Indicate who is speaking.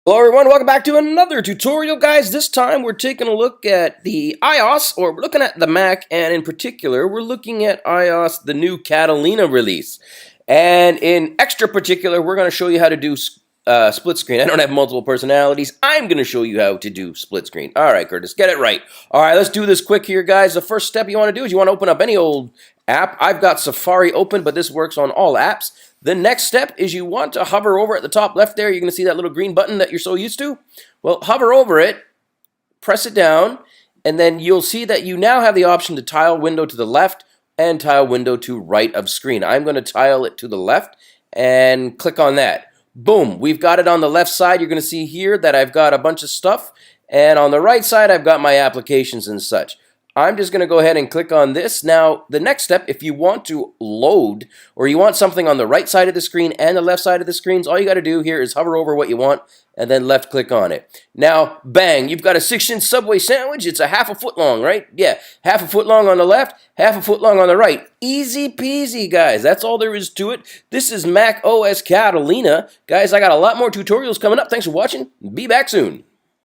Speaker 1: Hello everyone, welcome back to another tutorial, guys. This time we're taking a look at the iOS, or we're looking at the Mac, and in particular we're looking at iOS, the new Catalina release. And in extra particular, we're going to show you how to do split screen. I don't have multiple personalities. I'm going to show you how to do split screen. Alright, Curtis, get it right. Alright, let's do this quick here, guys. The first step you want to do is you want to open up any old app. I've got Safari open, but this works on all apps. The next step is you want to hover over at the top left there. You're going to see that little green button that you're so used to. Well, hover over it, press it down, and then you'll see that you now have the option to tile window to the left and tile window to right of screen. I'm going to tile it to the left and click on that. Boom, we've got it on the left side. You're going to see here that I've got a bunch of stuff, and on the right side I've got my applications and such. I'm just going to go ahead and click on this. Now, the next step, if you want to load or you want something on the right side of the screen and the left side of the screens, all you got to do here is hover over what you want and then left click on it. Now, bang, you've got a 6-inch Subway sandwich. It's a half a foot long, right? Yeah, half a foot long on the left, half a foot long on the right. Easy peasy, guys. That's all there is to it. This is Mac OS Catalina. Guys, I got a lot more tutorials coming up. Thanks for watching. Be back soon.